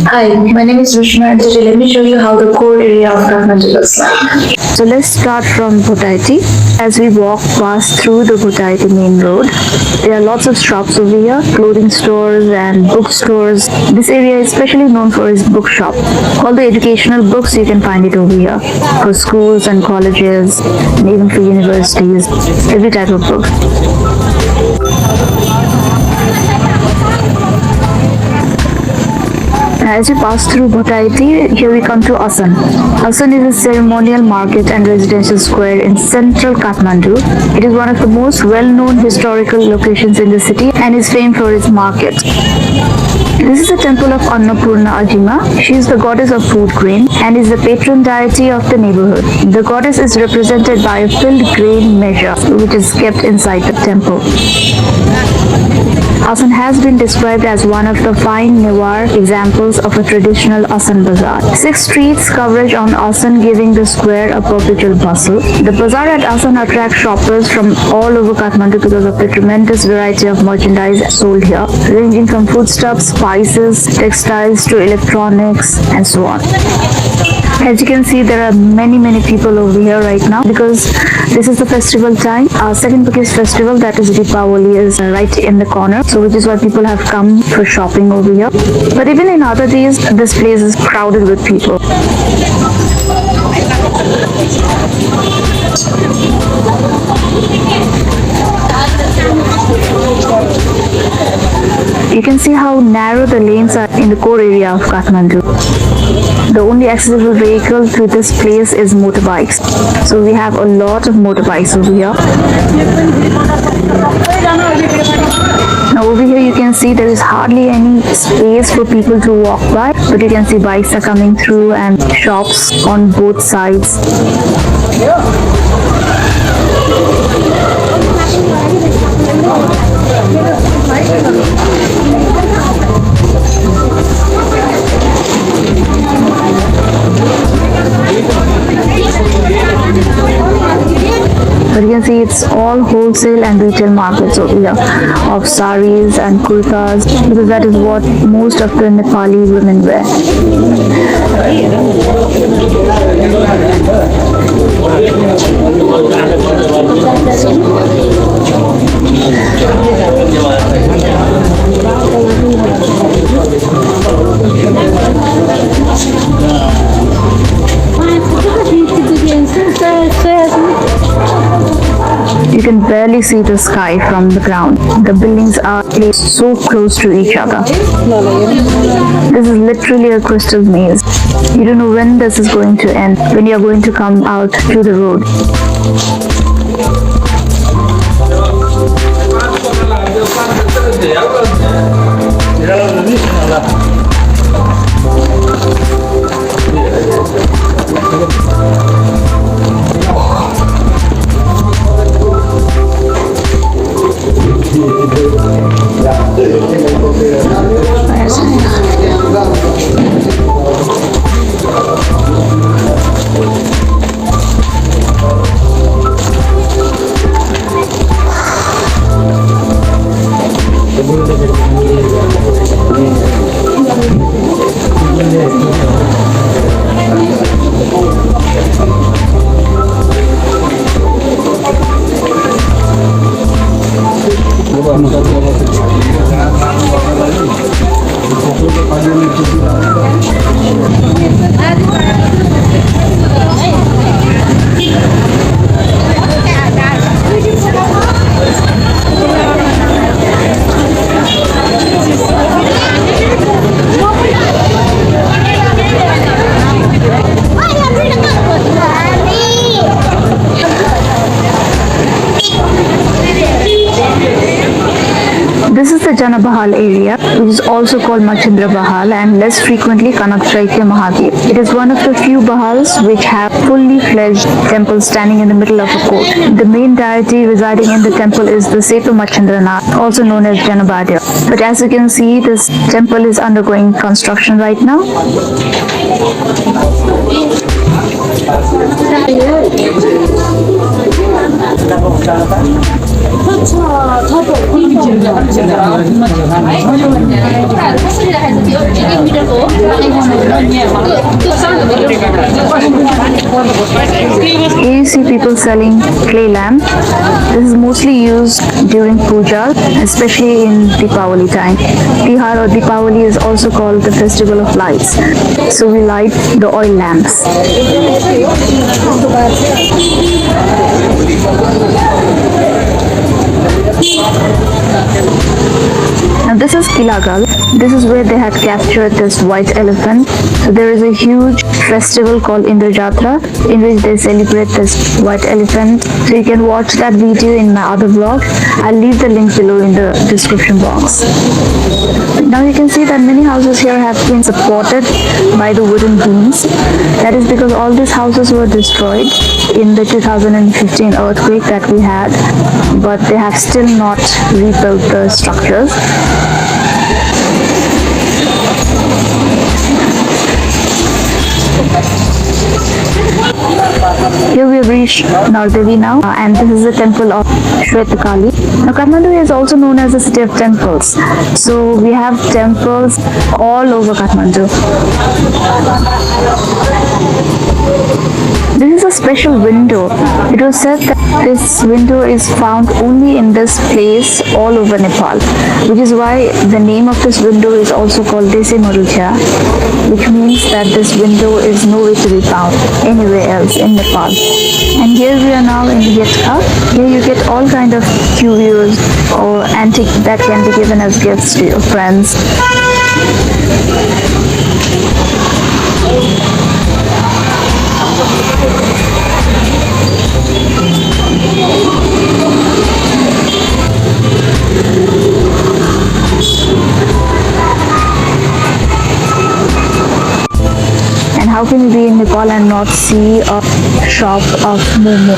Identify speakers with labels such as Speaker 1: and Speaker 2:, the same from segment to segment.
Speaker 1: Hi, my name is Rushma and today let me show you how the core area of Kathmandu looks like.
Speaker 2: So let's start from Bhotaiti. As we walk past through the Bhotaiti main road, there are lots of shops over here, clothing stores and bookstores. This area is especially known for its bookshop. All the educational books you can find it over here for schools and colleges and even for universities, every type of book. As we pass through Bhotaiti, here we come to Asan. Asan is a ceremonial market and residential square in central Kathmandu. It is one of the most well-known historical locations in the city and is famed for its market. This is the temple of Annapurna Ajima. She is the goddess of food grain and is the patron deity of the neighborhood. The goddess is represented by a filled grain measure which is kept inside the temple. Asan has been described as one of the fine Newar examples of a traditional Asan bazaar. 6 streets coverage on Asan giving the square a perpetual bustle. The bazaar at Asan attracts shoppers from all over Kathmandu because of the tremendous variety of merchandise sold here, ranging from foodstuffs, spices, textiles to electronics and so on. As you can see, there are many people over here right now because this is the festival time. Our second biggest festival, that is Deepavali, is right in the corner, so which is why people have come for shopping over here. But even in other days, this place is crowded with people. You can see how narrow the lanes are in the core area of Kathmandu. The only accessible vehicle to this place is motorbikes. So we have a lot of motorbikes over here. Now over here you can see there is hardly any space for people to walk by, but you can see bikes are coming through and shops on both sides. But you can see it's all wholesale and retail markets over here of saris and kurtas because that is what most of the Nepali women wear. You can barely see the sky from the ground. The buildings are placed so close to each other. This is literally a crystal maze. You don't know when this is going to end, when you are going to come out to the road. This is the Jana Bahal area, which is also called Machindra Bahal and less frequently Kanak Chaitya Mahadev. It is one of the few Bahals which have fully fledged temples standing in the middle of a court. The main deity residing in the temple is the Setu Machindranath, also known as Janabadya. But as you can see, this temple is undergoing construction right now. Here you see people selling clay lamp. This is mostly used during puja, especially in Deepavali time. Tihar or Deepavali is also called the festival of lights. So we light the oil lamps. Now this is Kilagal. This is where they had captured this white elephant. So there is a huge festival called Indrajatra in which they celebrate this white elephant. So you can watch that video in my other vlog. I'll leave the link below in the description box. Now you can see that many houses here have been supported by the wooden beams. That is because all these houses were destroyed in the 2015 earthquake that we had, but they have still not rebuilt the structures. Here we have reached Nardevi now, and this is the temple of Shwetakali. Now Kathmandu is also known as the city of temples. So we have temples all over Kathmandu. This is a special window. It was said that this window is found only in this place all over Nepal, which is why the name of this window is also called Desi Marutya, which means that this window is nowhere to be found anywhere else in Nepal. And here we are now in Yetka. Here you get all kind of curios or antique that can be given as gifts to your friends. And how can you be in Nepal and not see a shop of momo?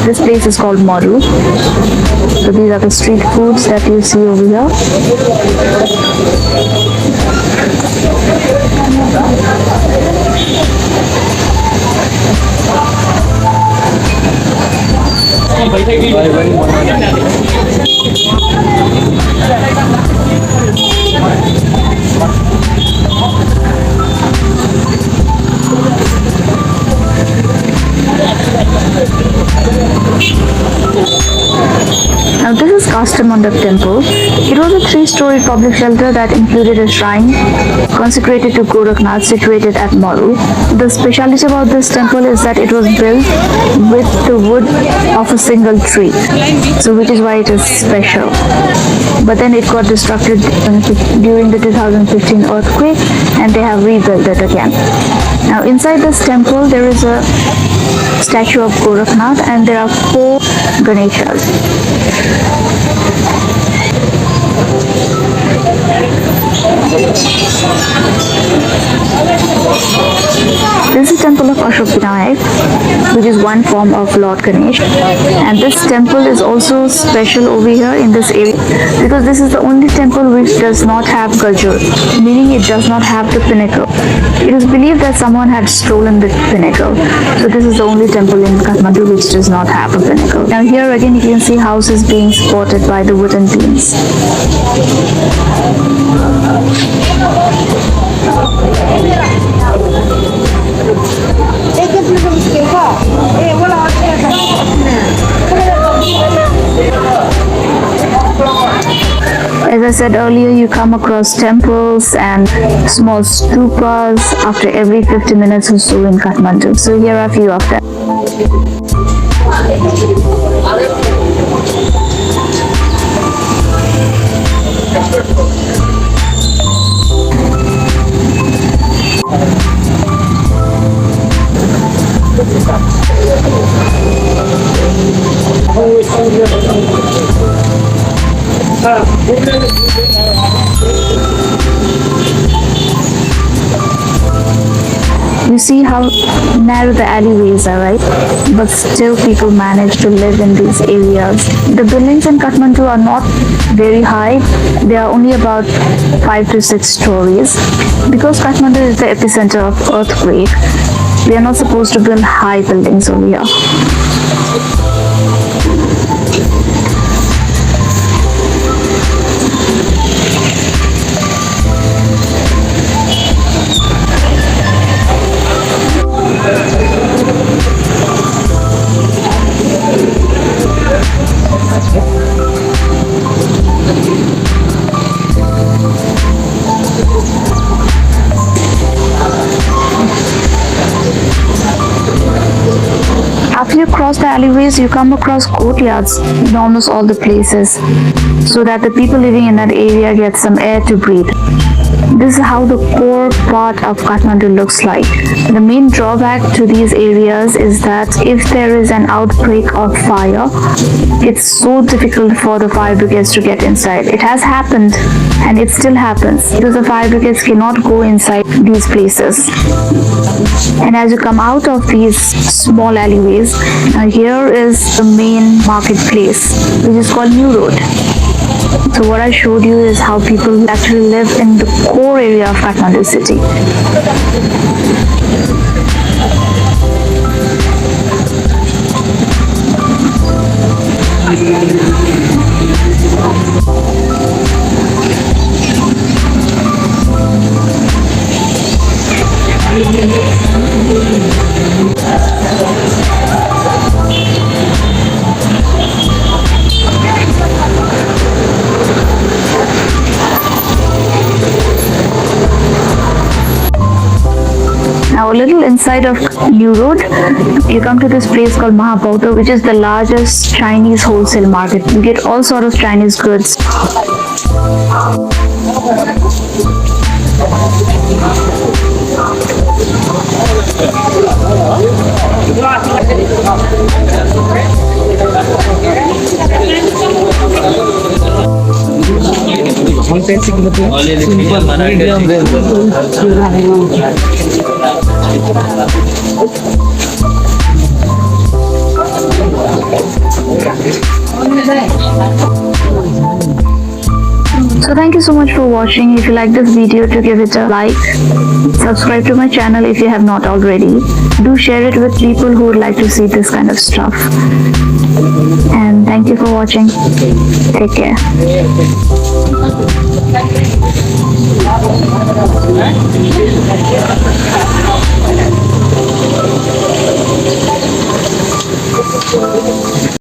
Speaker 2: This place is called Maru. So these are the street foods that you see over here. Now this is Kathmandu Temple. It was a 3-story public shelter that included a shrine consecrated to Gorakhnath situated at Maru. The speciality about this temple is that it was built with the wood of a single tree, so which is why it is special. But then it got destructed during the 2015 earthquake and they have rebuilt it again. Now inside this temple there is a statue of Gorakhnath and there are 4 Ganeshas. This is the temple of Ashok Vinayak, which is one form of Lord Ganesh, and this temple is also special over here in this area because this is the only temple which does not have Gajur, meaning it does not have the pinnacle. It is believed that someone had stolen the pinnacle, so this is the only temple in Kathmandu which does not have a pinnacle. Now here again you can see houses being supported by the wooden beams. As I said earlier, you come across temples and small stupas after every 50 minutes or so in Kathmandu. So here are a few of them. You see how narrow the alleyways are, right? But still people manage to live in these areas. The buildings in Kathmandu are not very high. They are only about 5 to 6 stories. Because Kathmandu is the epicenter of earthquake, we are not supposed to build high buildings over here. After you cross the alleyways, you come across courtyards in almost all the places, so that the people living in that area get some air to breathe. This is how the core part of Kathmandu looks like. The main drawback to these areas is that if there is an outbreak of fire, it's so difficult for the fire brigades to get inside. It has happened and it still happens because the fire brigades cannot go inside these places. And as you come out of these small alleyways, here is the main marketplace, which is called New Road. So what I showed you is how people actually live in the core area of Kathmandu City. Now a little inside of New Road, you come to this place called Mahapauta, which is the largest Chinese wholesale market. You get all sorts of Chinese goods. So thank you so much for watching. If you like this video, to give it a like, subscribe to my channel if you have not already. Do share it with people who would like to see this kind of stuff. And thank you for watching. Take care.